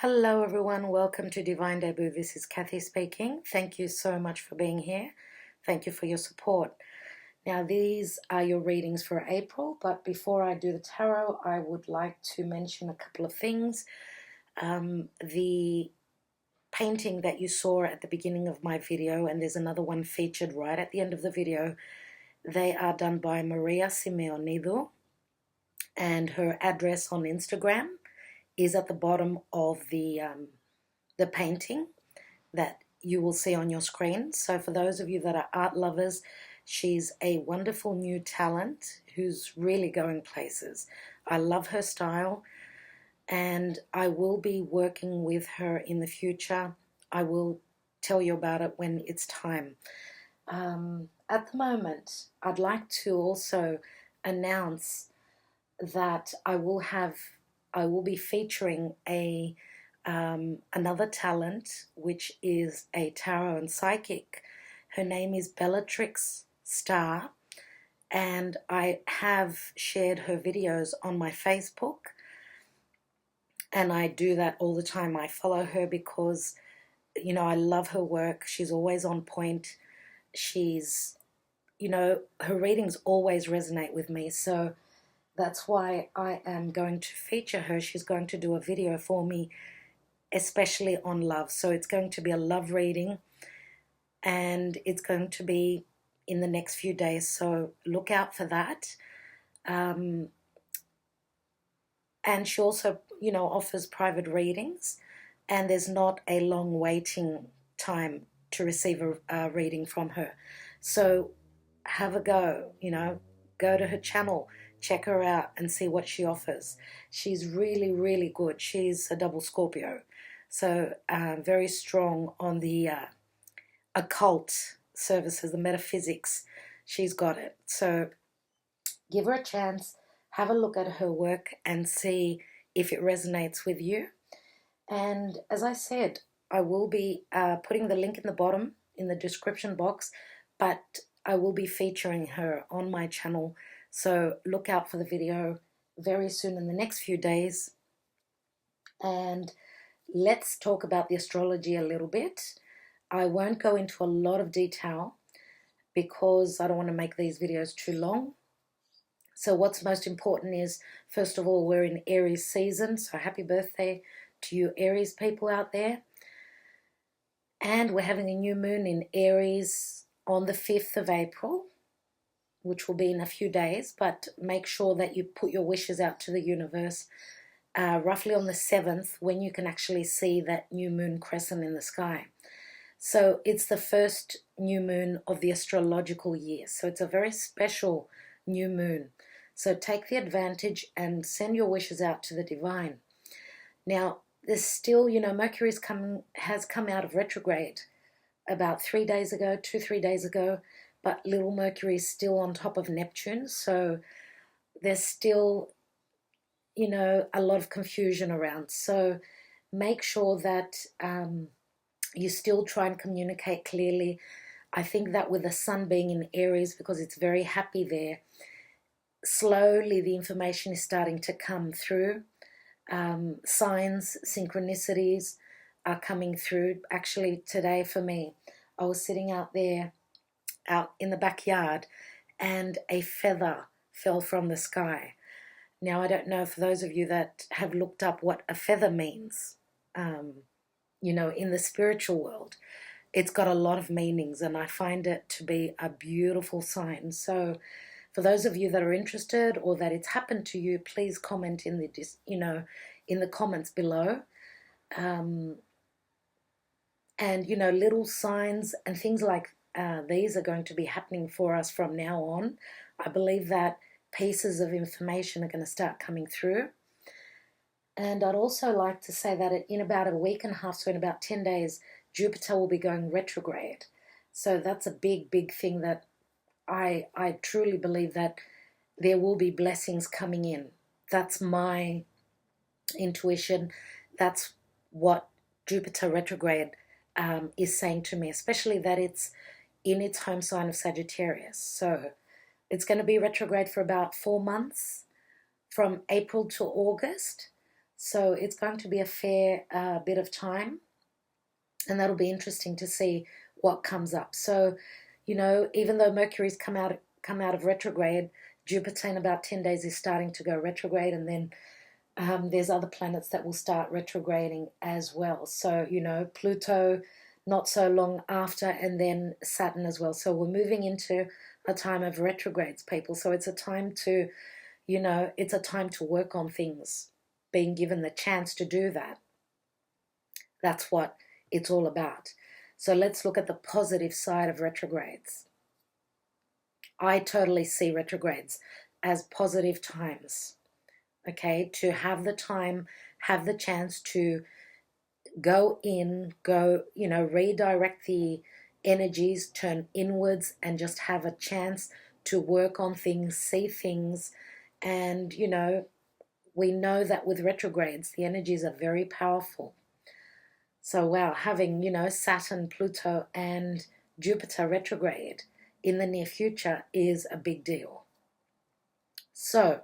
Hello everyone, welcome to Divine Debut. This is Kathy speaking. Thank you so much for being here. Thank you for your support. Now these are your readings for April, but before I do the tarot, I would like to mention a couple of things. The painting that you saw at the beginning of my video, and there's another one featured right at the end of the video, they are done by Maria Simeonido, and her address on Instagram is at the bottom of the painting that you will see on your screen. So for those of you that are art lovers, she's a wonderful new talent who's really going places. I love her style, and I will be working with her in the future. I will tell you about it when it's time. At the moment, I'd like to also announce that I will be featuring another talent, which is a tarot and psychic. Her name is Bellatrix Star, and I have shared her videos on my Facebook, and I do that all the time. I follow her because, you know, I love her work. She's always on point. She's, you know, her readings always resonate with me, so that's why I am going to feature her. She's going to do a video for me, especially on love. So it's going to be a love reading, and it's going to be in the next few days. So look out for that. And she also, you know, offers private readings, and there's not a long waiting time to receive a reading from her. So have a go, you know, go to her channel, check her out and see what she offers. She's really, really good. She's a double Scorpio, so very strong on the occult services, the metaphysics. She's got it. So give her a chance, have a look at her work and see if it resonates with you. And as I said, I will be putting the link in the bottom in the description box, but I will be featuring her on my channel. So look out for the video very soon in the next few days. And let's talk about the astrology a little bit. I won't go into a lot of detail because I don't want to make these videos too long. So what's most important is, first of all, we're in Aries season. So happy birthday to you Aries people out there. And we're having a new moon in Aries on the 5th of April. Which will be in a few days, but make sure that you put your wishes out to the universe roughly on the 7th, when you can actually see that new moon crescent in the sky. So it's the first new moon of the astrological year, so it's a very special new moon. So take the advantage and send your wishes out to the divine. Now there's still, you know, Mercury has come out of retrograde about 3 days ago, 2-3 days ago. But little Mercury is still on top of Neptune, so there's still, you know, a lot of confusion around. So make sure that you still try and communicate clearly. I think that with the sun being in Aries, because it's very happy there, slowly the information is starting to come through. Signs, synchronicities are coming through. Actually, today for me, I was sitting out there, out in the backyard, and a feather fell from the sky. Now I don't know, for those of you that have looked up what a feather means, you know, in the spiritual world, it's got a lot of meanings, and I find it to be a beautiful sign. So for those of you that are interested or that it's happened to you, please comment in the, you know, in the comments below. And you know, little signs and things like these are going to be happening for us from now on. I believe that pieces of information are going to start coming through. And I'd also like to say that in about a week and a half, so in about 10 days, Jupiter will be going retrograde. So that's a big, big thing that I truly believe that there will be blessings coming in. That's my intuition. That's what Jupiter retrograde is saying to me, especially that it's in its home sign of Sagittarius. So it's going to be retrograde for about 4 months, from April to August. So it's going to be a fair bit of time, and that'll be interesting to see what comes up. So, you know, even though Mercury's come out of retrograde, Jupiter in about 10 days is starting to go retrograde, and then there's other planets that will start retrograding as well. So, you know, Pluto not so long after, and then Saturn as well. So we're moving into a time of retrogrades, people. So it's a time to, you know, it's a time to work on things, being given the chance to do that. That's what it's all about. So let's look at the positive side of retrogrades. I totally see retrogrades as positive times, okay, to have the time, have the chance to go in, you know, redirect the energies, turn inwards, and just have a chance to work on things, see things. And, you know, we know that with retrogrades, the energies are very powerful. So, wow, having, you know, Saturn, Pluto, and Jupiter retrograde in the near future is a big deal. So,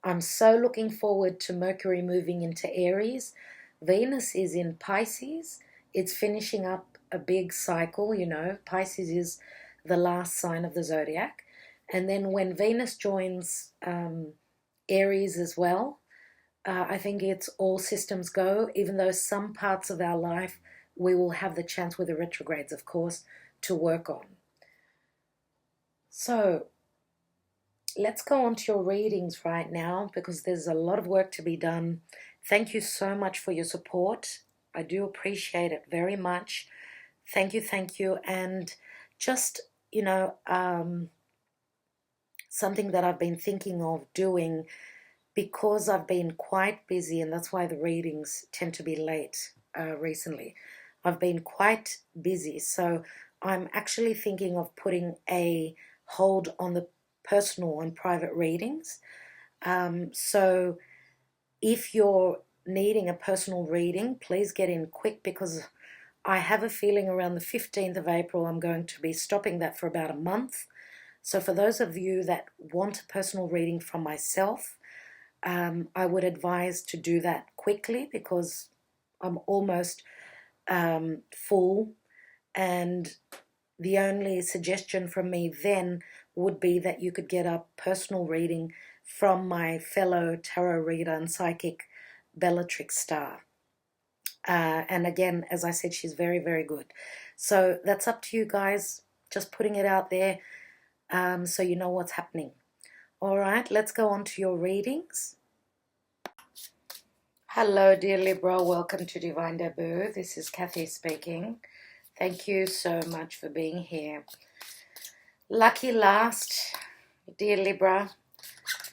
I'm so looking forward to Mercury moving into Aries. Venus is in Pisces. It's finishing up a big cycle, you know. Pisces is the last sign of the zodiac. And then when Venus joins Aries as well, I think it's all systems go, even though some parts of our life we will have the chance with the retrogrades, of course, to work on. So let's go on to your readings right now, because there's a lot of work to be done. Thank you so much for your support. I do appreciate it very much. Thank you. And just, you know, something that I've been thinking of doing, because I've been quite busy, and that's why the readings tend to be late recently. I've been quite busy, so I'm actually thinking of putting a hold on the personal and private readings. So if you're needing a personal reading, please get in quick, because I have a feeling around the 15th of April I'm going to be stopping that for about a month. So for those of you that want a personal reading from myself, I would advise to do that quickly, because I'm almost full, and the only suggestion from me then would be that you could get a personal reading from my fellow tarot reader and psychic Bellatrix Star. And again, as I said, she's very, very good. So that's up to you guys, just putting it out there so you know what's happening. All right, let's go on to your readings. Hello, dear Libra. Welcome to Divine Debut. This is Kathy speaking. Thank you so much for being here. Lucky last, dear Libra.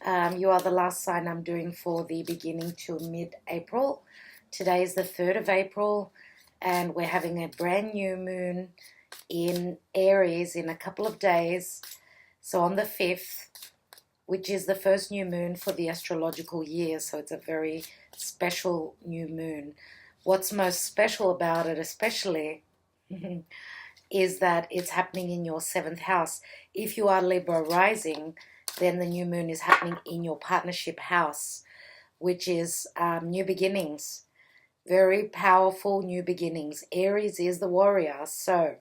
You are the last sign I'm doing for the beginning to mid-April. Today is the 3rd of April, and we're having a brand new moon in Aries in a couple of days. So on the 5th, which is the first new moon for the astrological year, so it's a very special new moon. What's most special about it, especially, is that it's happening in your 7th house. If you are Libra rising, then the new moon is happening in your partnership house, which is new beginnings. Very powerful new beginnings. Aries is the warrior, so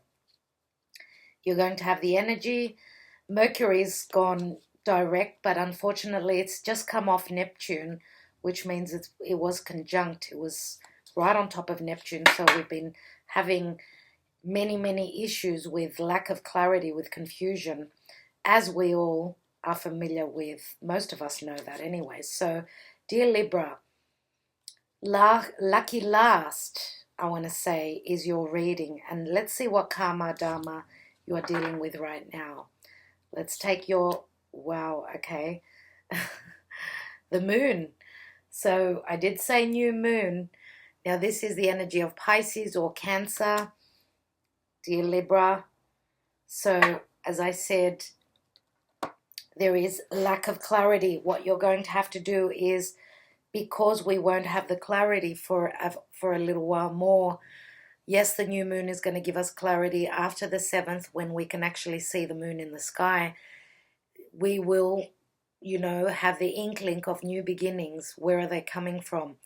you're going to have the energy. Mercury's gone direct, but unfortunately it's just come off Neptune, which means it was conjunct. It was right on top of Neptune, so we've been having many issues with lack of clarity, with confusion, as we all are familiar with. Most of us know that anyway. So, dear Libra, lucky last, I want to say, is your reading. And let's see what karma dharma you are dealing with right now. Let's take your, wow, okay, the moon. So I did say new moon. Now this is the energy of Pisces or Cancer, dear Libra. So as I said, there is lack of clarity. What you're going to have to do is, because we won't have the clarity for a little while more, yes, the new moon is going to give us clarity after the 7th, when we can actually see the moon in the sky. We will, you know, have the inkling of new beginnings. Where are they coming from?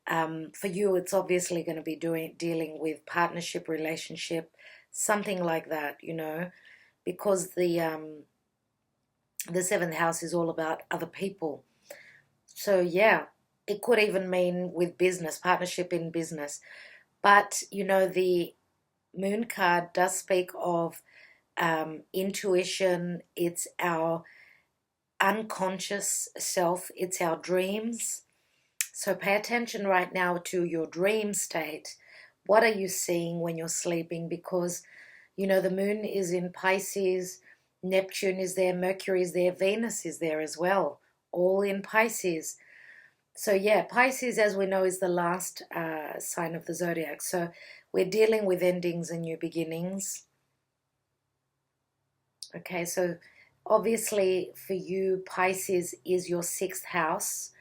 For you, it's obviously going to be dealing with partnership, relationship, something like that, you know, because the seventh house is all about other people. So yeah, it could even mean with business, partnership in business. But you know, the moon card does speak of intuition. It's our unconscious self. It's our dreams. So pay attention right now to your dream state. What are you seeing when you're sleeping? Because, you know, the moon is in Pisces, Neptune is there, Mercury is there, Venus is there as well, all in Pisces. So yeah, Pisces, as we know, is the last sign of the zodiac. So we're dealing with endings and new beginnings. Okay, so obviously for you, Pisces is your sixth house,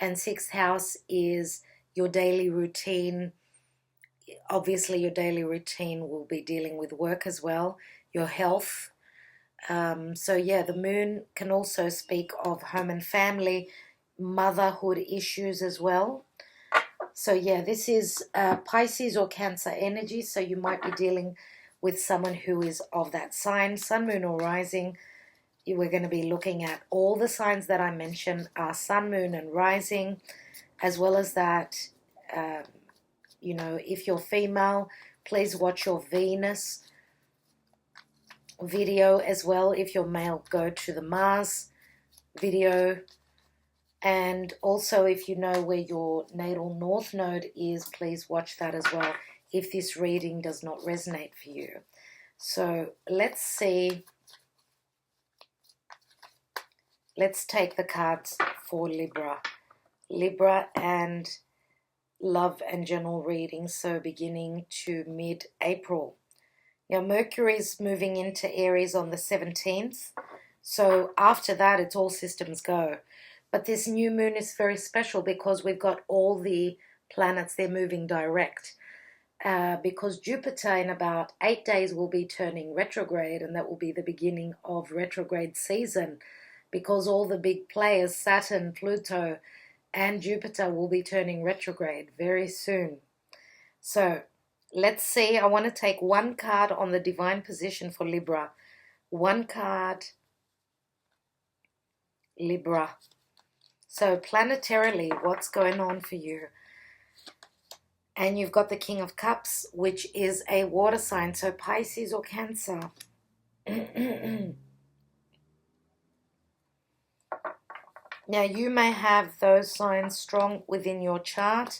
and sixth house is your daily routine. Obviously, your daily routine will be dealing with work as well, your health. So yeah, the moon can also speak of home and family, motherhood issues as well. So yeah, this is Pisces or Cancer energy, so you might be dealing with someone who is of that sign, sun, moon, or rising. We're going to be looking at all the signs that I mentioned are sun, moon, and rising, as well as that, you know, if you're female, please watch your Venus video as well. If you're male, go to the Mars video. And also, if you know where your natal north node is, please watch that as well if this reading does not resonate for you. So let's see. Let's take the cards for Libra. Libra and love and general reading, so beginning to mid-April. Now, Mercury is moving into Aries on the 17th. So after that, it's all systems go. But this new moon is very special because we've got all the planets, they're moving direct. Because Jupiter in about 8 days will be turning retrograde, and that will be the beginning of retrograde season, because all the big players, Saturn, Pluto, and Jupiter will be turning retrograde very soon. So let's see. I want to take one card on the divine position for Libra. One card, Libra. So planetarily, what's going on for you? And you've got the King of Cups, which is a water sign, so Pisces or Cancer. Now, you may have those signs strong within your chart.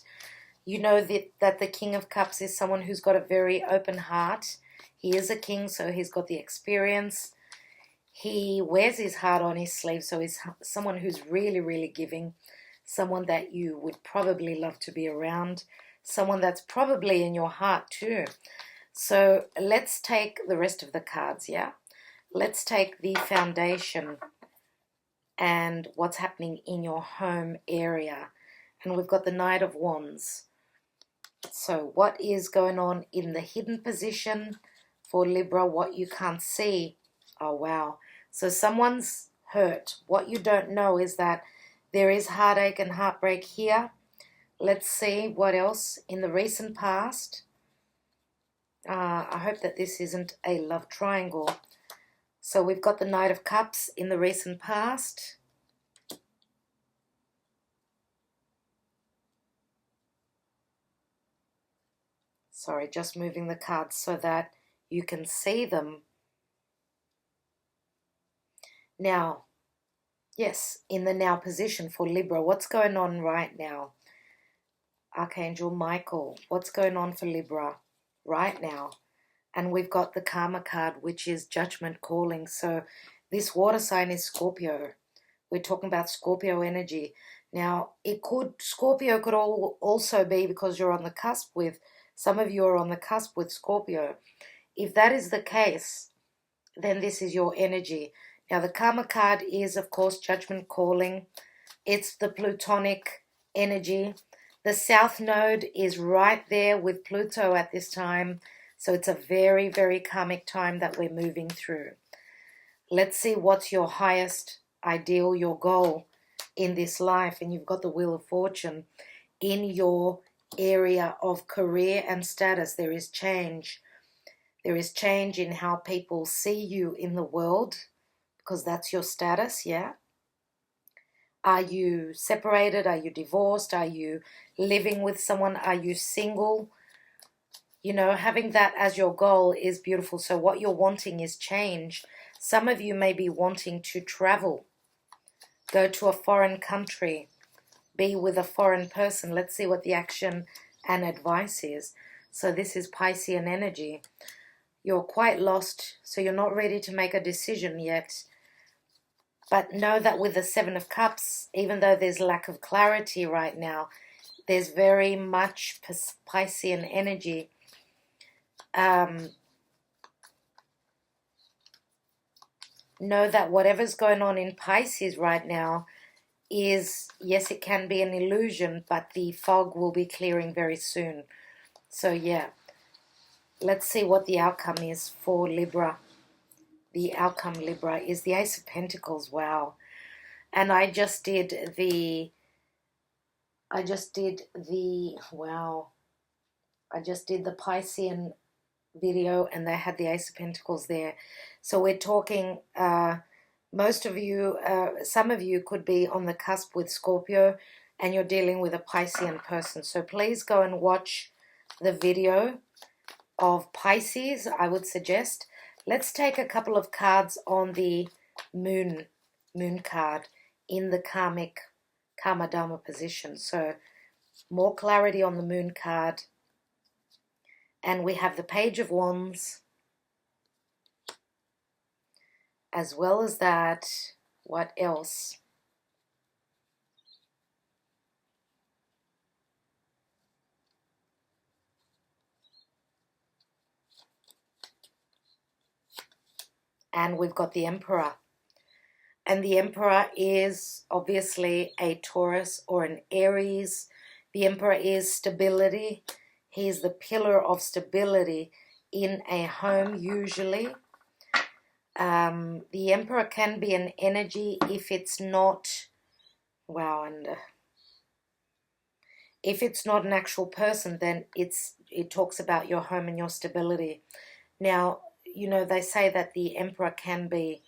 You know that the King of Cups is someone who's got a very open heart. He is a king, so he's got the experience. He wears his heart on his sleeve, so he's someone who's really, really giving, someone that you would probably love to be around, someone that's probably in your heart too. So let's take the rest of the cards, yeah? Let's take the foundation and what's happening in your home area. And we've got the Knight of Wands. So what is going on in the hidden position for Libra, what you can't see? Oh, wow. So someone's hurt. What you don't know is that there is heartache and heartbreak here. Let's see what else in the recent past. I hope that this isn't a love triangle. So we've got the Knight of Cups in the recent past. Sorry, just moving the cards so that you can see them. Now, yes, in the now position for Libra, what's going on right now? Archangel Michael, what's going on for Libra right now? And we've got the Karma card, which is Judgment Calling. So this water sign is Scorpio. We're talking about Scorpio energy. Now, Scorpio could also be because you're on the cusp with, some of you are on the cusp with Scorpio. If that is the case, then this is your energy. Now, the Karma card is, of course, Judgment Calling. It's the Plutonic energy. The South Node is right there with Pluto at this time. So it's a very, very karmic time that we're moving through. Let's see what's your highest ideal, your goal in this life. And you've got the Wheel of Fortune. in your area of career and status. There is change. There is change in how people see you in the world, because that's your status, yeah? Are you separated? Are you divorced? Are you living with someone? Are you single? You know, having that as your goal is beautiful. So what you're wanting is change. Some of you may be wanting to travel, go to a foreign country, be with a foreign person. Let's see what the action and advice is. So this is Piscean energy. You're quite lost, so you're not ready to make a decision yet. But know that with the Seven of Cups, even though there's lack of clarity right now, there's very much Piscean energy. Know that whatever's going on in Pisces right now is, yes, it can be an illusion, but the fog will be clearing very soon. So yeah, let's see what the outcome is for Libra. The outcome, Libra, is the Ace of Pentacles. Wow. And I just did the Piscean video, and they had the Ace of Pentacles there. So we're talking, most of you, some of you could be on the cusp with Scorpio, and you're dealing with a Piscean person. So please go and watch the video of Pisces, I would suggest. Let's take a couple of cards on the moon card in the Karmic Karma Dharma position. So more clarity on the moon card. And we have the Page of Wands. As well as that, what else? And we've got the Emperor. And the Emperor is obviously a Taurus or an Aries. The Emperor is stability. He's the pillar of stability in a home usually. The Emperor can be an energy if it's not, wow, and if it's not an actual person, then it talks about your home and your stability. Now, you know, they say that the Emperor can be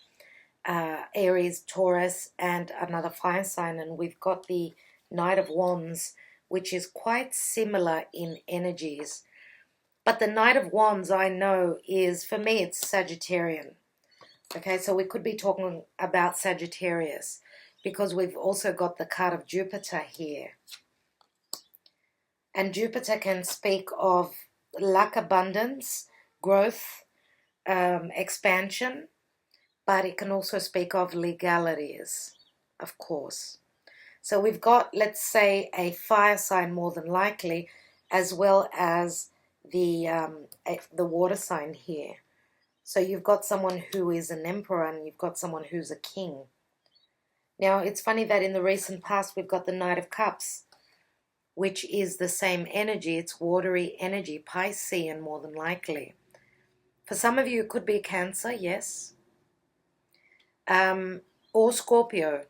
Aries, Taurus, and another fire sign, and we've got the Knight of Wands, which is quite similar in energies. But the Knight of Wands, I know, is, for me, it's Sagittarian. Okay, so we could be talking about Sagittarius, because we've also got the card of Jupiter here. And Jupiter can speak of luck, abundance, growth, expansion, but it can also speak of legalities, of course. So we've got, let's say, a fire sign more than likely, as well as the water sign here. So you've got someone who is an emperor and you've got someone who's a king. Now, it's funny that in the recent past we've got the Knight of Cups, which is the same energy. It's watery energy, Piscean more than likely. For some of you, it could be Cancer, yes. Or Scorpio.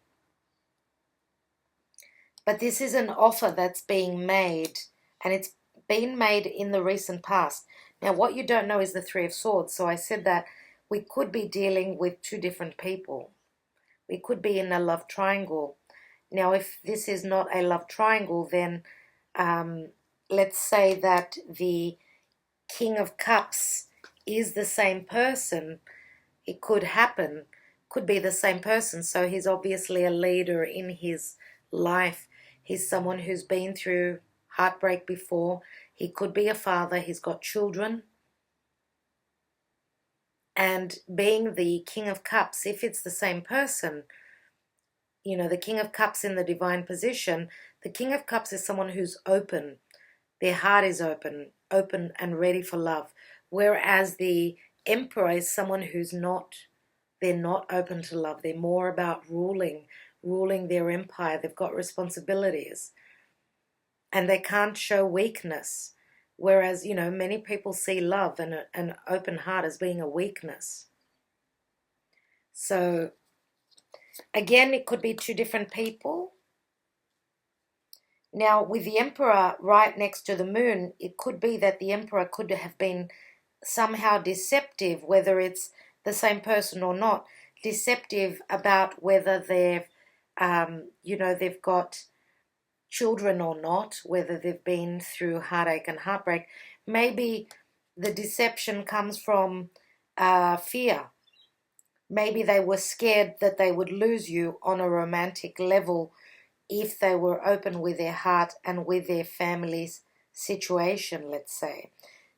But this is an offer that's being made, and it's been made in the recent past. Now, what you don't know is the Three of Swords. So I said that we could be dealing with two different people. We could be in a love triangle. Now, if this is not a love triangle, then let's say that the King of Cups is the same person. It could happen, could be the same person. So he's obviously a leader in his life. He's someone who's been through heartbreak before. He could be a father. He's got children. And being the King of Cups, if it's the same person, you know, the King of Cups in the divine position, the King of Cups is someone who's open. Their heart is open and ready for love. Whereas the Emperor is someone who's not, they're not open to love. They're more about ruling their empire. They've got responsibilities. And they can't show weakness. Whereas, you know, many people see love and an open heart as being a weakness. So, again, it could be two different people. Now, with the Emperor right next to the Moon, it could be that the Emperor could have been somehow deceptive, whether it's the same person or not, deceptive about whether they've got children or not, whether they've been through heartache and heartbreak. Maybe the deception comes from fear. Maybe they were scared that they would lose you on a romantic level if they were open with their heart and with their family's situation, let's say.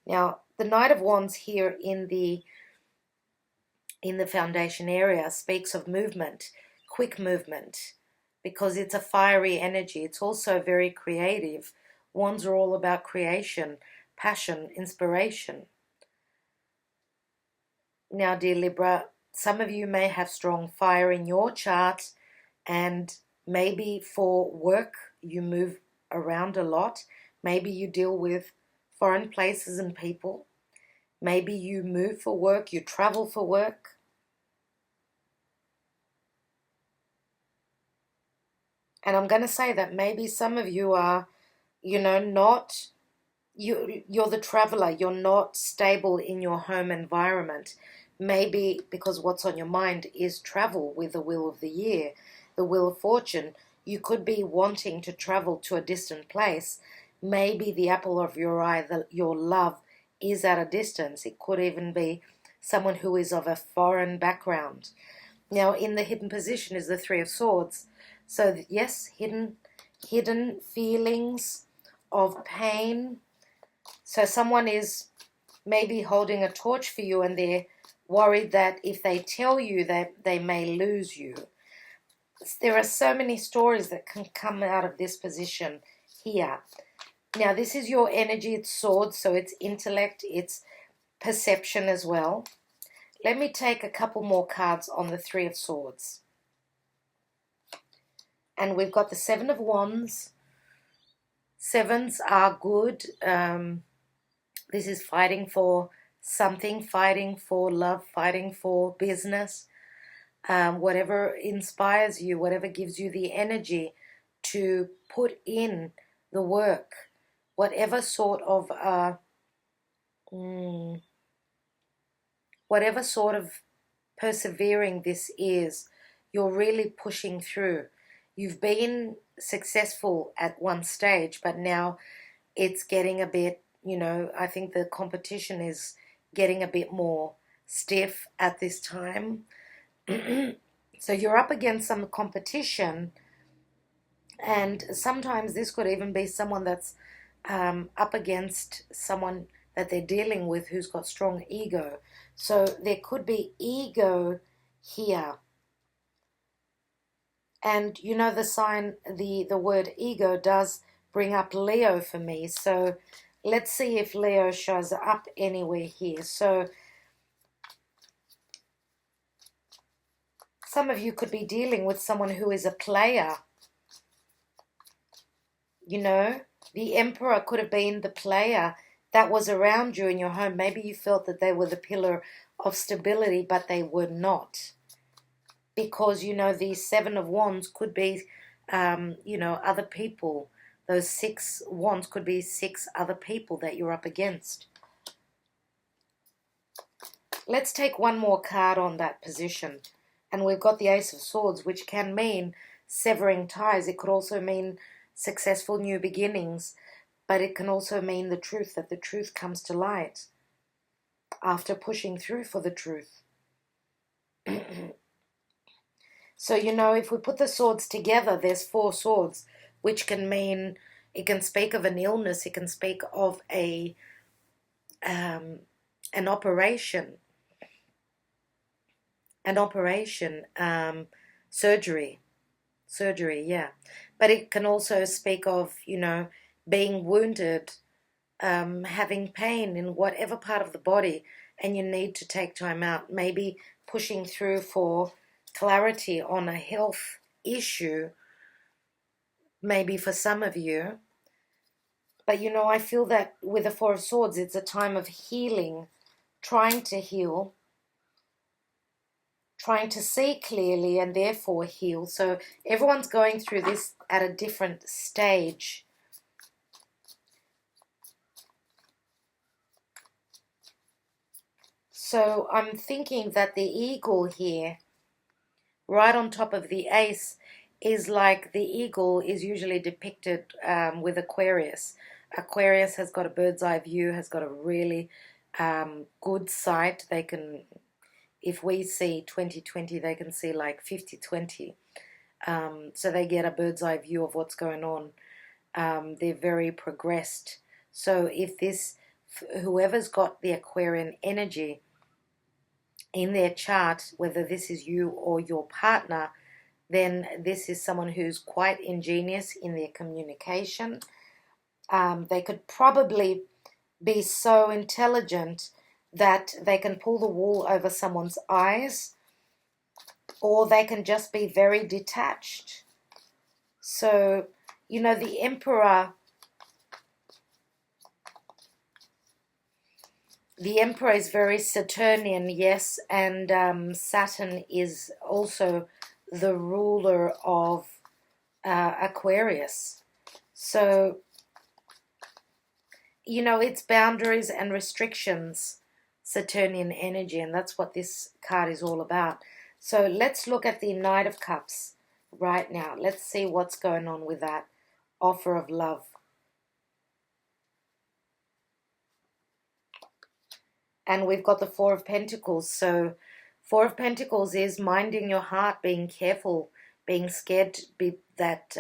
Now, the Knight of Wands here in the foundation area speaks of movement, quick movement, because it's a fiery energy. It's also very creative. Wands are all about creation, passion, inspiration. Now, dear Libra, some of you may have strong fire in your chart, and maybe for work you move around a lot. Maybe you deal with foreign places and people. Maybe you move for work, you travel for work. And I'm going to say that maybe some of you are, not, you're the traveler. You're not stable in your home environment. Maybe because what's on your mind is travel with the wheel of the year, the wheel of fortune. You could be wanting to travel to a distant place. Maybe the apple of your eye, your love, is at a distance. It could even be someone who is of a foreign background. Now, in the hidden position is the Three of Swords. So, yes, hidden feelings of pain. So someone is maybe holding a torch for you, and they're worried that if they tell you that they may lose you. There are so many stories that can come out of this position here. Now, this is your energy. It's swords, so it's intellect, it's perception as well. Let me take a couple more cards on the Three of Swords. And we've got the Seven of Wands. Sevens are good. This is fighting for something, fighting for love, fighting for business. Whatever inspires you, whatever gives you the energy to put in the work, whatever sort of persevering this is, you're really pushing through. You've been successful at one stage, but now it's getting a bit, I think the competition is getting a bit more stiff at this time. So you're up against some competition, and sometimes this could even be someone that's up against someone that they're dealing with who's got strong ego. So there could be ego here. And the sign, the word ego does bring up Leo for me. So let's see if Leo shows up anywhere here. So some of you could be dealing with someone who is a player. The Emperor could have been the player that was around you in your home. Maybe you felt that they were the pillar of stability, but they were not. Because, the Seven of Wands could be, other people. Those 6 wands could be 6 other people that you're up against. Let's take one more card on that position. And we've got the Ace of Swords, which can mean severing ties. It could also mean successful new beginnings. But it can also mean the truth, that the truth comes to light after pushing through for the truth. So, if we put the swords together, there's 4 swords, which can mean, it can speak of an illness, it can speak of an operation, surgery, yeah. But it can also speak of, being wounded, having pain in whatever part of the body, and you need to take time out, maybe pushing through for clarity on a health issue, maybe for some of you. But I feel that with the 4 of Swords, it's a time of healing, trying to heal, trying to see clearly and therefore heal. So everyone's going through this at a different stage. So I'm thinking that the eagle here, right on top of the ace, is like the eagle is usually depicted with Aquarius. Aquarius has got a bird's eye view, has got a really good sight. They can, if we see 20/20, they can see like 50/20. So they get a bird's eye view of what's going on. They're very progressed. So if this, whoever's got the Aquarian energy in their chart, whether this is you or your partner, then this is someone who's quite ingenious in their communication. They could probably be so intelligent that they can pull the wool over someone's eyes, or they can just be very detached. So, you know, the Emperor is very Saturnian, yes, and Saturn is also the ruler of Aquarius. So, you know, it's boundaries and restrictions, Saturnian energy, and that's what this card is all about. So let's look at the Knight of Cups right now. Let's see what's going on with that offer of love. And we've got the Four of Pentacles. So Four of Pentacles is minding your heart, being careful, being scared that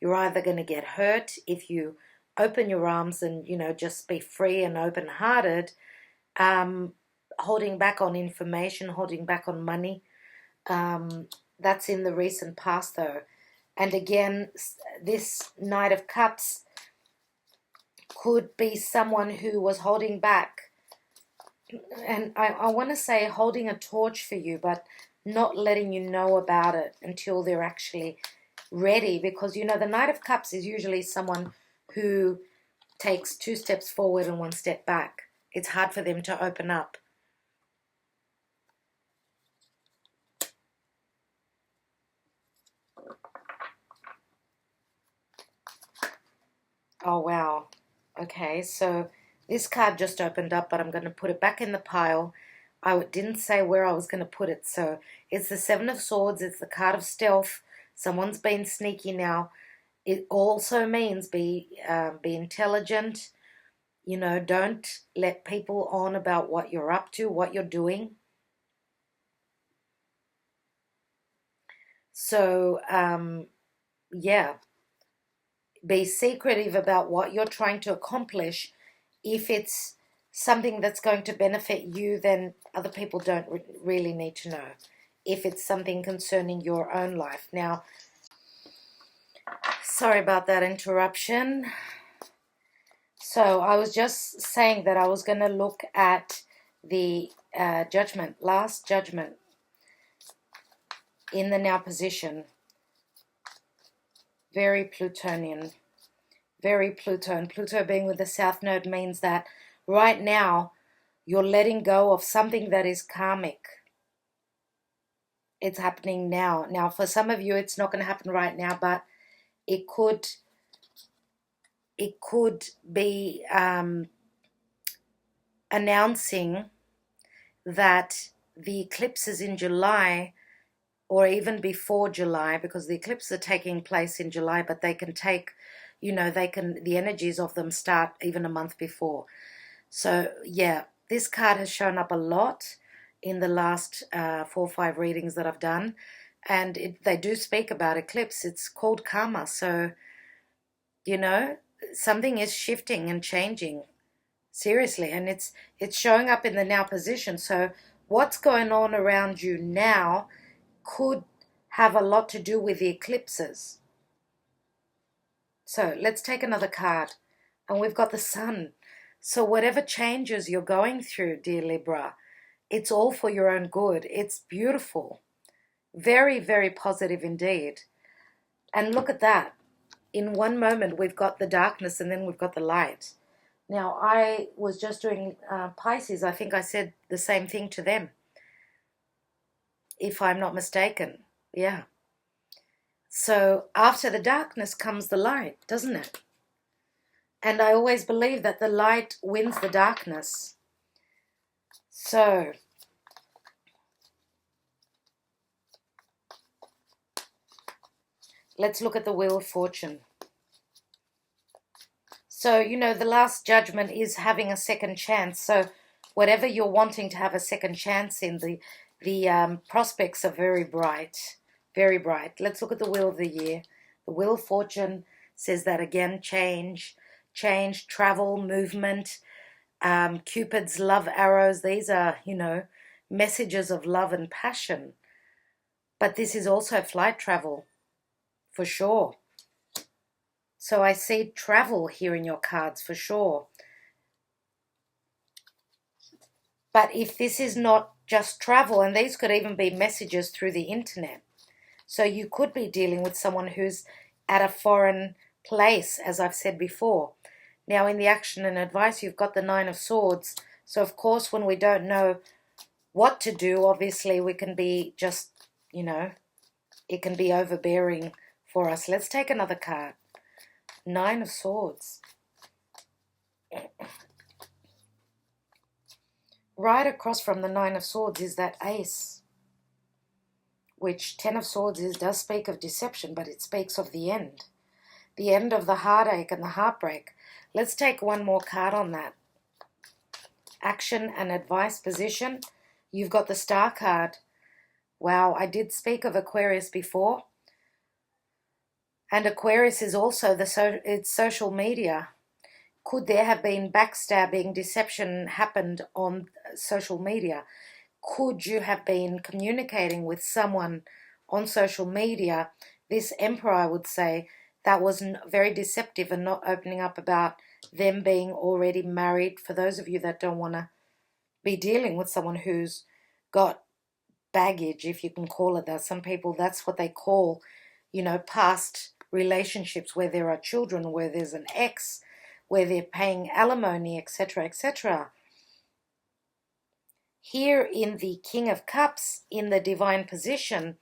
you're either going to get hurt if you open your arms and, you know, just be free and open-hearted, holding back on information, holding back on money. That's in the recent past, though. And again, this Knight of Cups could be someone who was holding back. And I want to say holding a torch for you, but not letting you know about it until they're actually ready. Because, you know, the Knight of Cups is usually someone who takes 2 steps forward and 1 step back. It's hard for them to open up. Oh, wow. Okay, so this card just opened up, but I'm going to put it back in the pile. I didn't say where I was going to put it. So it's the Seven of Swords. It's the card of stealth. Someone's been sneaky now. It also means be intelligent. You know, don't let people on about what you're up to, what you're doing. So, yeah, be secretive about what you're trying to accomplish. If it's something that's going to benefit you, then other people don't really need to know. If it's something concerning your own life. Now, sorry about that interruption. So I was just saying that I was going to look at the judgment, last judgment in the now position. Very Plutonian. Very Pluto. And Pluto being with the South Node means that right now you're letting go of something that is karmic. It's happening now. Now, for some of you, it's not going to happen right now, but it could be announcing that the eclipses in July, or even before July, because the eclipses are taking place in July, but they can take, you know, the energies of them start even a month before. So, yeah, this card has shown up a lot in the last 4 or 5 readings that I've done. And they do speak about eclipse. It's called karma. So, you know, something is shifting and changing. Seriously. And it's showing up in the now position. So what's going on around you now could have a lot to do with the eclipses. So let's take another card. And we've got the Sun. So whatever changes you're going through, dear Libra, it's all for your own good. It's beautiful. Very, very positive indeed. And look at that. In one moment, we've got the darkness and then we've got the light. Now, I was just doing Pisces. I think I said the same thing to them. if I'm not mistaken. Yeah. So after the darkness comes the light, doesn't it? And I always believe that the light wins the darkness. So let's look at the Wheel of Fortune. So, you know, the last judgment is having a second chance. So whatever you're wanting to have a second chance in, the prospects are very bright, very bright. Let's look at the Wheel of the Year. The Wheel of Fortune says that again, change, travel, movement, Cupid's love arrows. These are, you know, messages of love and passion. But this is also flight travel, for sure. So I see travel here in your cards, for sure. But if this is not just travel, and these could even be messages through the internet. So you could be dealing with someone who's at a foreign place, as I've said before. Now in the action and advice, you've got the Nine of Swords. So of course, when we don't know what to do, obviously we can be just, you know, it can be overbearing for us. Let's take another card. Nine of Swords. Right across from the Nine of Swords is that Ace, which Ten of Swords does speak of deception, but it speaks of the end of the heartache and the heartbreak. Let's take one more card on that. Action and advice position. You've got the Star card. Wow, I did speak of Aquarius before. And Aquarius is also it's social media. Could there have been backstabbing, deception happened on social media? Could you have been communicating with someone on social media? This Emperor, I would say, that was very deceptive and not opening up about them being already married. For those of you that don't want to be dealing with someone who's got baggage, if you can call it that. Some people, that's what they call, you know, past relationships where there are children, where there's an ex, where they're paying alimony, etc., etc. Here in the King of Cups, in the divine position,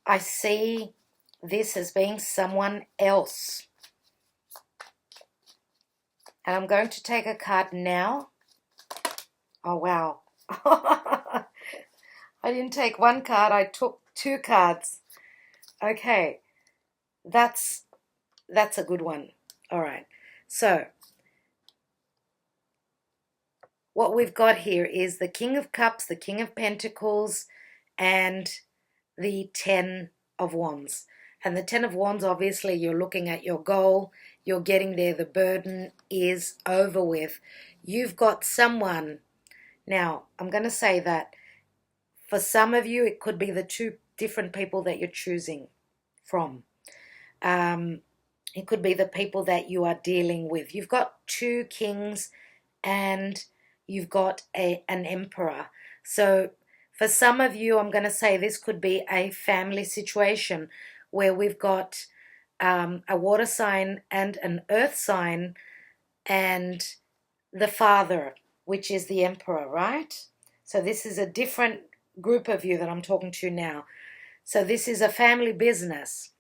I see this as being someone else. And I'm going to take a card now. Oh, wow. I didn't take one card, I took two cards. Okay, that's a good one. All right, so what we've got here is the King of Cups, the King of Pentacles, and the Ten of Wands. And the Ten of Wands, obviously, you're looking at your goal. You're getting there. The burden is over with. You've got someone. Now, I'm going to say that for some of you, it could be the two different people that you're choosing from. It could be the people that you are dealing with. You've got two kings and you've got an emperor. So for some of you, I'm going to say this could be a family situation where we've got a water sign and an earth sign and the father, which is the emperor, right? So this is a different group of you that I'm talking to now. So this is a family business.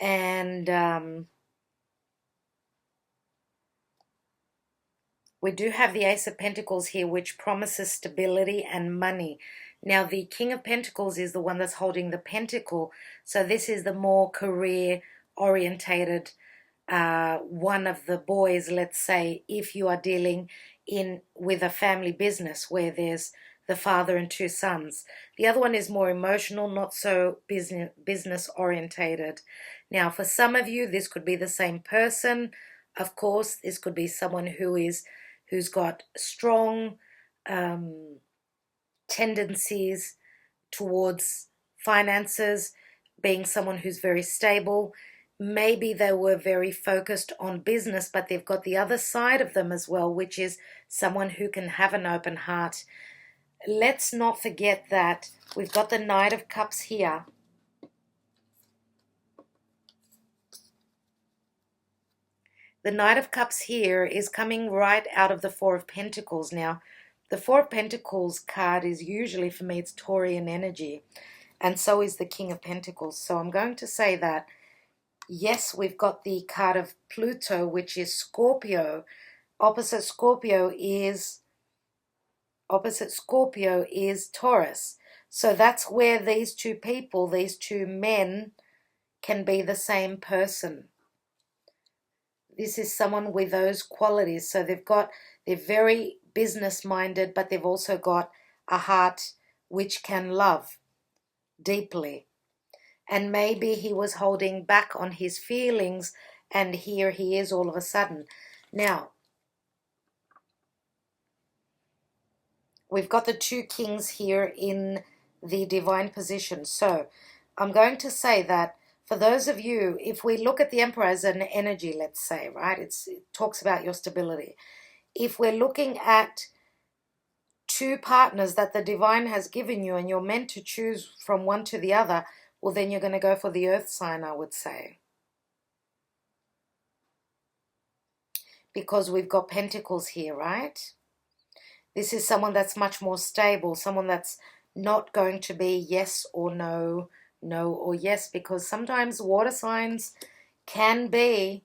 And we do have the Ace of Pentacles here, which promises stability and money. Now, the King of Pentacles is the one that's holding the pentacle. So this is the more career-orientated one of the boys, let's say, if you are dealing with a family business where there's the father and two sons. The other one is more emotional, not so business-orientated. Now, for some of you, this could be the same person. Of course, this could be someone who's got strong tendencies towards finances, being someone who's very stable. Maybe they were very focused on business, but they've got the other side of them as well, which is someone who can have an open heart. Let's not forget that we've got the Knight of Cups here. The Knight of Cups here is coming right out of the Four of Pentacles. Now, the Four of Pentacles card is usually, for me, it's Taurian energy. And so is the King of Pentacles. So I'm going to say that, yes, we've got the card of Pluto, which is Scorpio. Opposite Scorpio is Taurus. So that's where these two people, these two men, can be the same person. This is someone with those qualities. So they're very business-minded, but they've also got a heart which can love deeply. And maybe he was holding back on his feelings, and here he is all of a sudden. Now, we've got the two kings here in the divine position. So I'm going to say that for those of you, if we look at the Emperor as an energy, let's say, right, it talks about your stability. If we're looking at two partners that the divine has given you and you're meant to choose from one to the other, well, then you're going to go for the earth sign, I would say. Because we've got pentacles here, right? This is someone that's much more stable, someone that's not going to be yes or no, no or yes, because sometimes water signs can be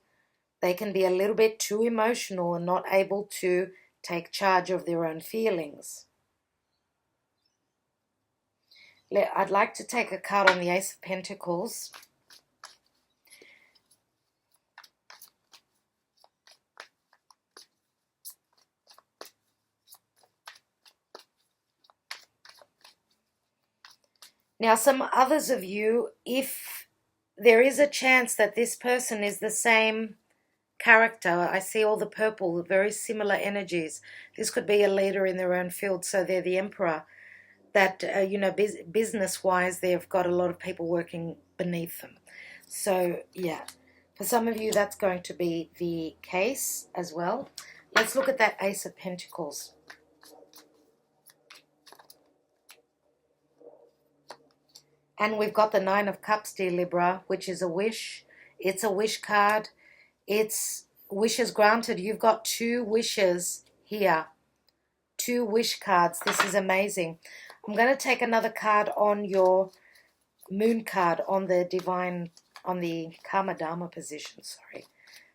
a little bit too emotional and not able to take charge of their own feelings. I'd like to take a card on the Ace of Pentacles. Now, some others of you, if there is a chance that this person is the same character, I see all the purple, very similar energies. This could be a leader in their own field, so they're the Emperor. That, business-wise, they've got a lot of people working beneath them. So, yeah, for some of you, that's going to be the case as well. Let's look at that Ace of Pentacles. And we've got the Nine of Cups, dear Libra, which is a wish. It's a wish card. It's wishes granted. You've got two wishes here. Two wish cards. This is amazing. I'm going to take another card on your moon card, on the divine, on the Karma Dharma position, sorry.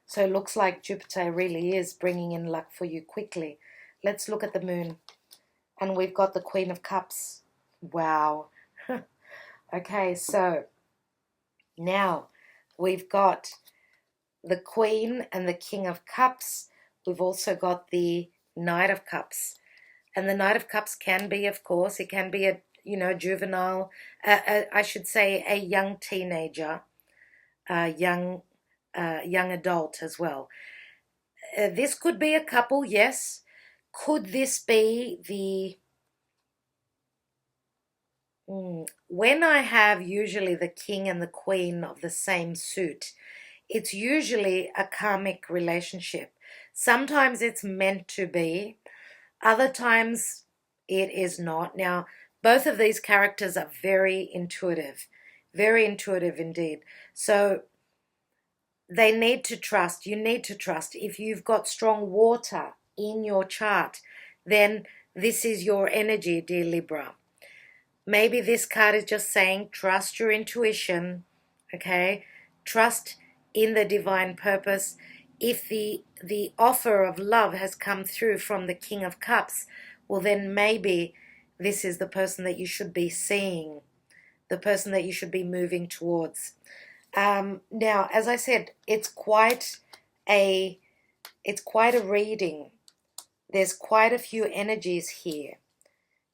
So it looks like Jupiter really is bringing in luck for you quickly. Let's look at the moon. And we've got the Queen of Cups. Wow. Okay, so now we've got the Queen and the King of Cups. We've also got the Knight of Cups. And the Knight of Cups can be, of course, it can be a, juvenile, I should say a young teenager, young adult as well. This could be a couple, yes. Could this be the... When I have usually the king and the queen of the same suit, it's usually a karmic relationship. Sometimes it's meant to be, other times it is not. Now, both of these characters are very intuitive indeed. So they need to trust. You need to trust. If you've got strong water in your chart, then this is your energy, dear Libra. Maybe this card is just saying, trust your intuition, okay? Trust in the divine purpose. If the offer of love has come through from the King of Cups, well, then maybe this is the person that you should be seeing, the person that you should be moving towards. Now, as I said, it's quite a reading. There's quite a few energies here.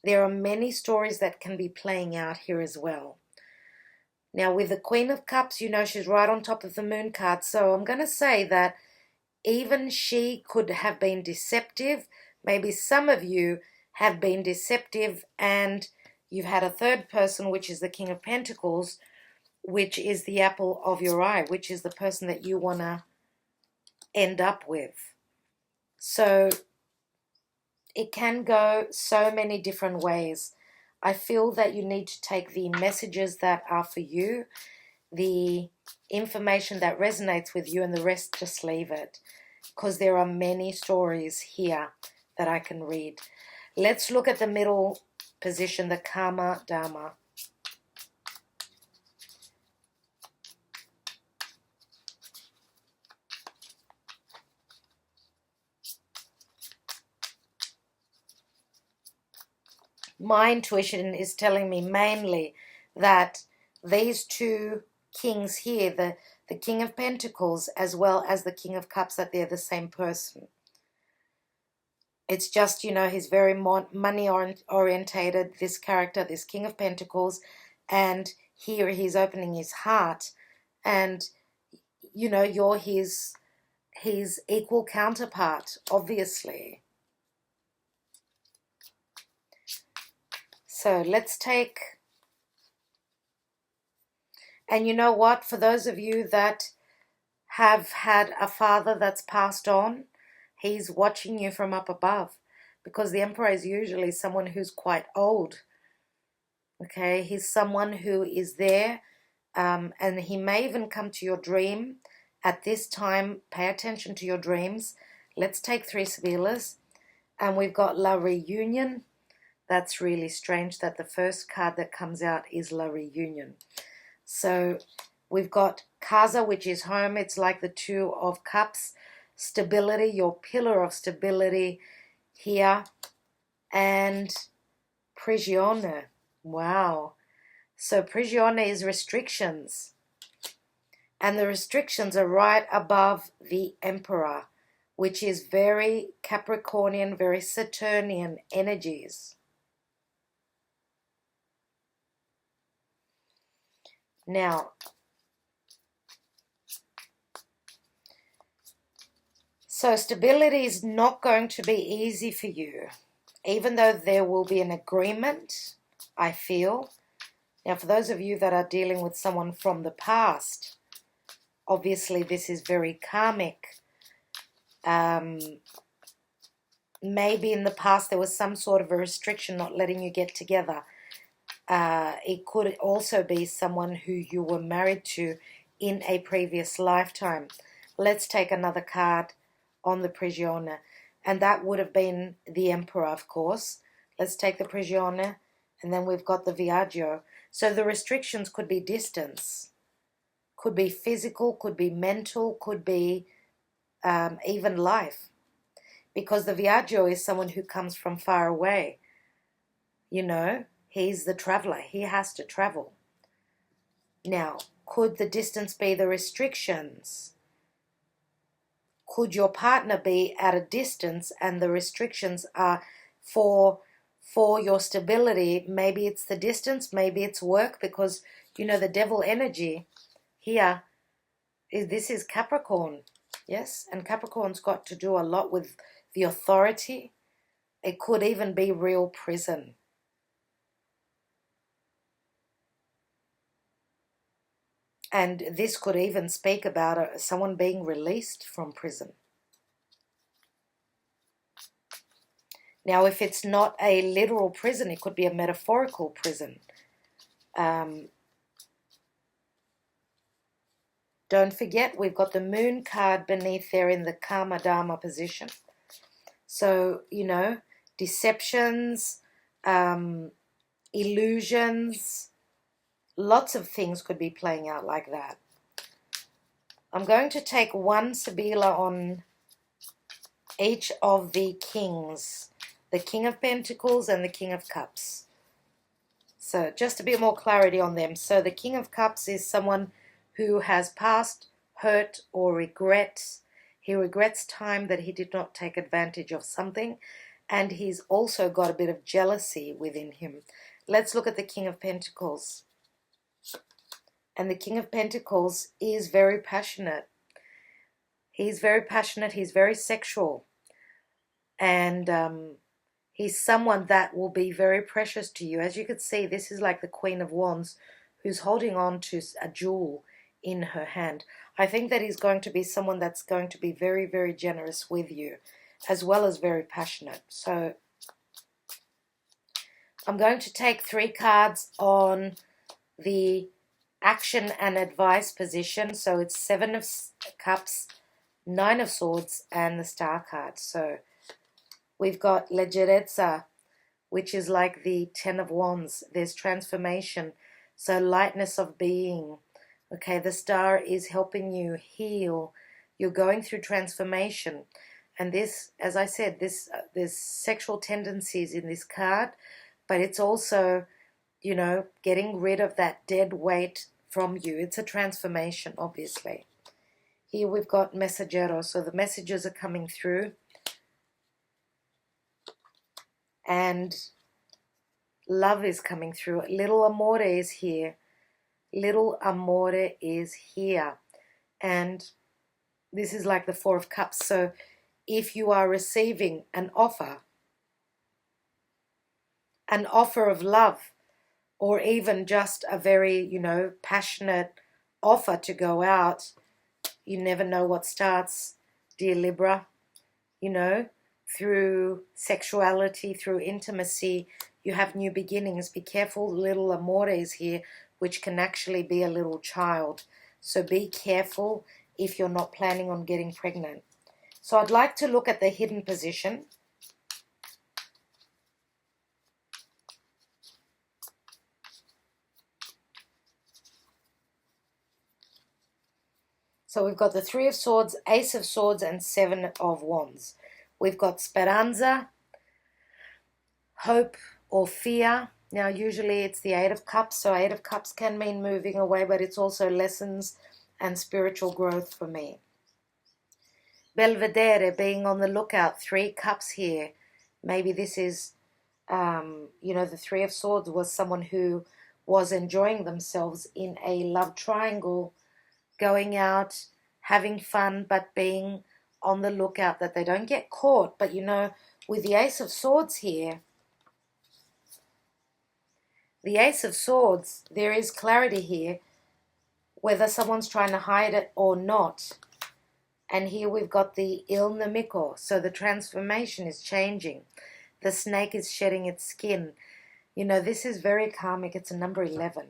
There are many stories that can be playing out here as well. Now, with the Queen of Cups, she's right on top of the Moon card. So I'm going to say that even she could have been deceptive. Maybe some of you have been deceptive and you've had a third person, which is the King of Pentacles, which is the apple of your eye, which is the person that you want to end up with. So it can go so many different ways. I feel that you need to take the messages that are for you, the information that resonates with you, and the rest just leave it, because there are many stories here that I can read. Let's look at the middle position, the Karma Dharma. My intuition is telling me mainly that these two kings here, the King of Pentacles as well as the King of Cups, that they're the same person. It's just, you know, he's very money orientated, this character, this King of Pentacles, and here he's opening his heart, and, you know, you're his equal counterpart, obviously. So let's take, and you know what, for those of you that have had a father that's passed on, he's watching you from up above, because the Emperor is usually someone who's quite old. Okay, he's someone who is there, and he may even come to your dream at this time. Pay attention to your dreams. Let's take 3 Sibillas, and we've got La Reunion. That's really strange that the first card that comes out is La Reunion. So we've got Casa, which is home. It's like the 2 of Cups. Stability, your pillar of stability here. And Prigione. Wow. So Prigione is restrictions. And the restrictions are right above the Emperor, which is very Capricornian, very Saturnian energies. Now, so stability is not going to be easy for you, even though there will be an agreement, I feel. Now, for those of you that are dealing with someone from the past, obviously this is very karmic. Maybe in the past there was some sort of a restriction not letting you get together. It could also be someone who you were married to in a previous lifetime. Let's take another card on the Prigione, and that would have been the Emperor, of course. Let's take the Prigione, and then we've got the Viaggio. So the restrictions could be distance, could be physical, could be mental, could be even life, because the Viaggio is someone who comes from far away. You know, he's the traveler. He has to travel. Now, could the distance be the restrictions? Could your partner be at a distance and the restrictions are for your stability? Maybe it's the distance, maybe it's work, because, you know, the devil energy here, this is Capricorn, yes? And Capricorn's got to do a lot with the authority. It could even be real prison. And this could even speak about someone being released from prison. Now, if it's not a literal prison, it could be a metaphorical prison. Don't forget, we've got the Moon card beneath there in the Karma Dharma position. So, you know, deceptions, illusions, lots of things could be playing out like that. I'm going to take 1 Sibilla on each of the kings, the King of Pentacles and the King of Cups. So just a bit more clarity on them. So the King of Cups is someone who has passed, hurt, or regrets. He regrets time that he did not take advantage of something, and he's also got a bit of jealousy within him. Let's look at the King of Pentacles. And the King of Pentacles is very passionate. He's very passionate. He's very sexual. And he's someone that will be very precious to you. As you can see, this is like the Queen of Wands who's holding on to a jewel in her hand. I think that he's going to be someone that's going to be very, very generous with you, as well as very passionate. So I'm going to take 3 cards on the action and advice position. So it's 7 of Cups, 9 of Swords, and the Star card. So we've got leggerezza, which is like the Ten of Wands. There's transformation, so lightness of being. Okay, the Star is helping you heal. You're going through transformation. And this, as I said, there's sexual tendencies in this card, but it's also, you know, getting rid of that dead weight from you. It's a transformation, obviously. Here we've got mensajero, so the messages are coming through. And love is coming through. Little amore is here. Little amore is here. And this is like the Four of Cups. So if you are receiving an offer of love, or even just a very, you know, passionate offer to go out, you never know what starts, dear Libra, you know, through sexuality, through intimacy, you have new beginnings. Be careful, little amores here, which can actually be a little child. So be careful if you're not planning on getting pregnant. So I'd like to look at the hidden position. So we've got the Three of Swords, Ace of Swords, and Seven of Wands. We've got speranza, hope or fear. Now usually it's the Eight of Cups, so Eight of Cups can mean moving away, but it's also lessons and spiritual growth for me. Belvedere, being on the lookout, Three Cups here. Maybe this is, you know, the Three of Swords was someone who was enjoying themselves in a love triangle, going out, having fun, but being on the lookout that they don't get caught. But, you know, with the Ace of Swords here, the Ace of Swords, there is clarity here, whether someone's trying to hide it or not. And here we've got the Il Nemico, so the transformation is changing. The snake is shedding its skin. You know, this is very karmic. It's a number 11.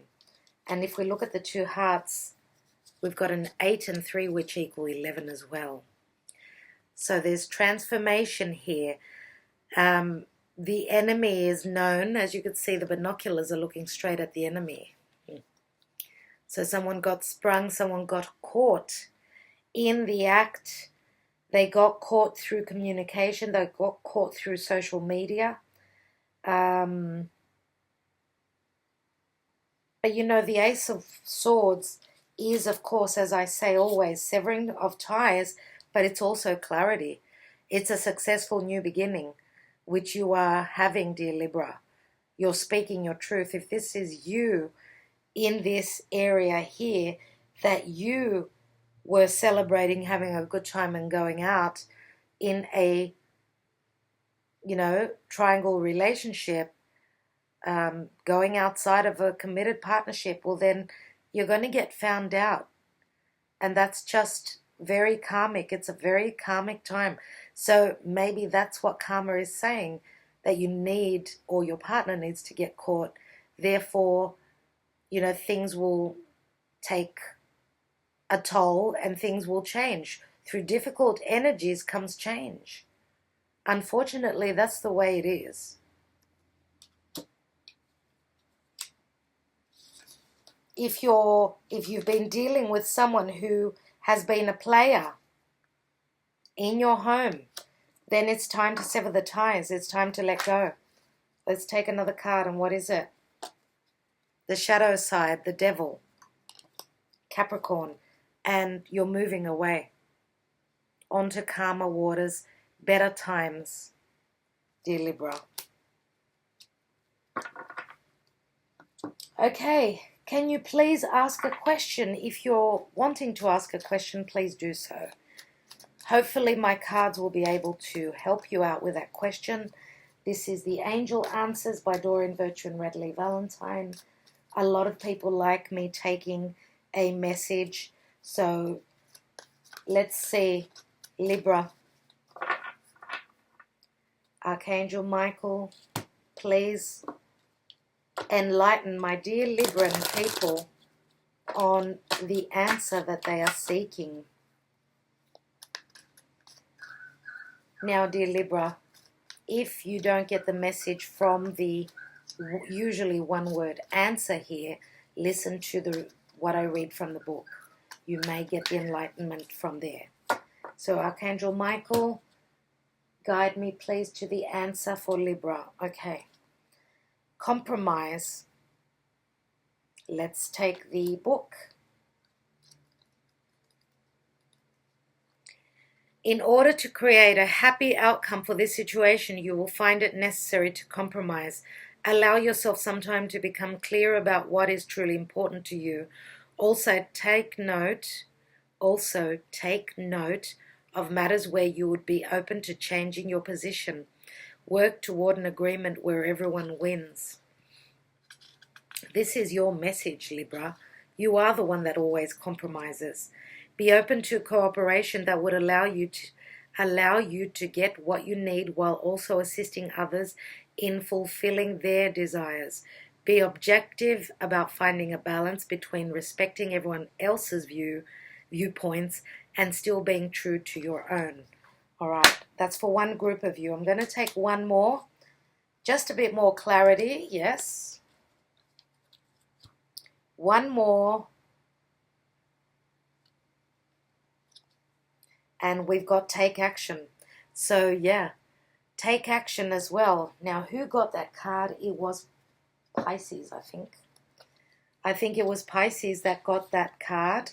And if we look at the two hearts, we've got an 8 and 3, which equal 11 as well. So there's transformation here. The enemy is known. As you can see, the binoculars are looking straight at the enemy. So someone got sprung, someone got caught in the act. They got caught through communication. They got caught through social media. But you know, the Ace of Swords is, of course, as I say always, severing of ties, but it's also clarity. It's a successful new beginning, which you are having, dear Libra. You're speaking your truth. If this is you in this area here, that you were celebrating, having a good time and going out in a, you know, triangle relationship, going outside of a committed partnership, well then you're going to get found out. And that's just very karmic. It's a very karmic time. So maybe that's what karma is saying, that you need, or your partner needs to get caught. Therefore, you know, things will take a toll and things will change. Through difficult energies comes change. Unfortunately, that's the way it is. If you've been dealing with someone who has been a player in your home, then it's time to sever the ties. It's time to let go. Let's take another card. And what is it? The shadow side, the devil, Capricorn. And you're moving away onto calmer waters, better times, dear Libra. Okay, can you please ask a question? If you're wanting to ask a question, please do so. Hopefully my cards will be able to help you out with that question. This is the Angel Answers by Doreen, Virtue and Radleigh, Valentine. A lot of people like me taking a message. So let's see, Libra. Archangel Michael, please enlighten my dear Libran people on the answer that they are seeking. Now, dear Libra, if you don't get the message from the usually one-word answer here, listen to what I read from the book. You may get the enlightenment from there. So Archangel Michael, guide me please to the answer for Libra. Okay. Compromise. Let's take the book. In order to create a happy outcome for this situation, you will find it necessary to compromise. Allow yourself some time to become clear about what is truly important to you. Also take note of matters where you would be open to changing your position. Work toward an agreement where everyone wins. This is your message, Libra. You are the one that always compromises. Be open to cooperation that would allow you to get what you need while also assisting others in fulfilling their desires. Be objective about finding a balance between respecting everyone else's viewpoints and still being true to your own. All right, that's for one group of you. I'm going to take one more, just a bit more clarity. Yes. One more. And we've got take action. So yeah, take action as well. Now, who got that card? It was Pisces, I think. I think it was Pisces that got that card.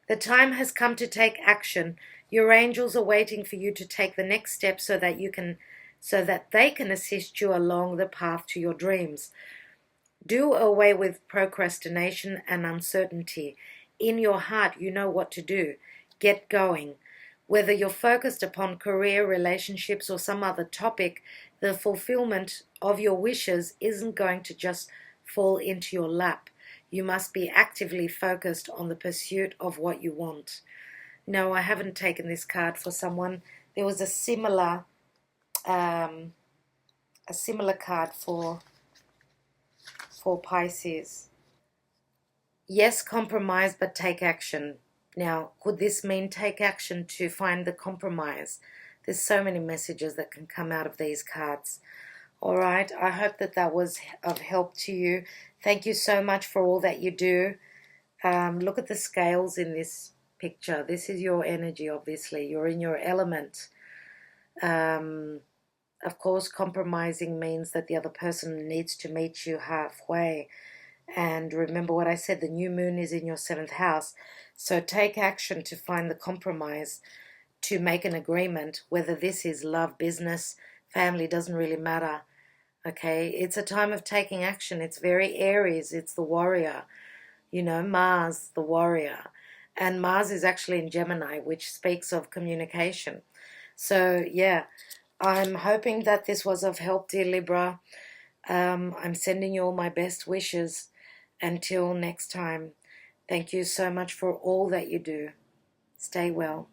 The time has come to take action. Your angels are waiting for you to take the next step so that they can assist you along the path to your dreams. Do away with procrastination and uncertainty. In your heart, you know what to do. Get going. Whether you're focused upon career, relationships, or some other topic, the fulfillment of your wishes isn't going to just fall into your lap. You must be actively focused on the pursuit of what you want. No, I haven't taken this card for someone. There was a similar card for Pisces. Yes, compromise, but take action. Now, could this mean take action to find the compromise? There's so many messages that can come out of these cards. All right, I hope that was of help to you. Thank you so much for all that you do. Look at the scales in this picture. This is your energy, obviously. You're in your element. Of course, compromising means that the other person needs to meet you halfway. And remember what I said, the new moon is in your 7th house. So take action to find the compromise, to make an agreement, whether this is love, business, family, doesn't really matter. Okay, it's a time of taking action. It's very Aries. It's the warrior. You know, Mars, the warrior. And Mars is actually in Gemini, which speaks of communication. So, yeah. I'm hoping that this was of help, dear Libra. I'm sending you all my best wishes. Until next time, thank you so much for all that you do. Stay well.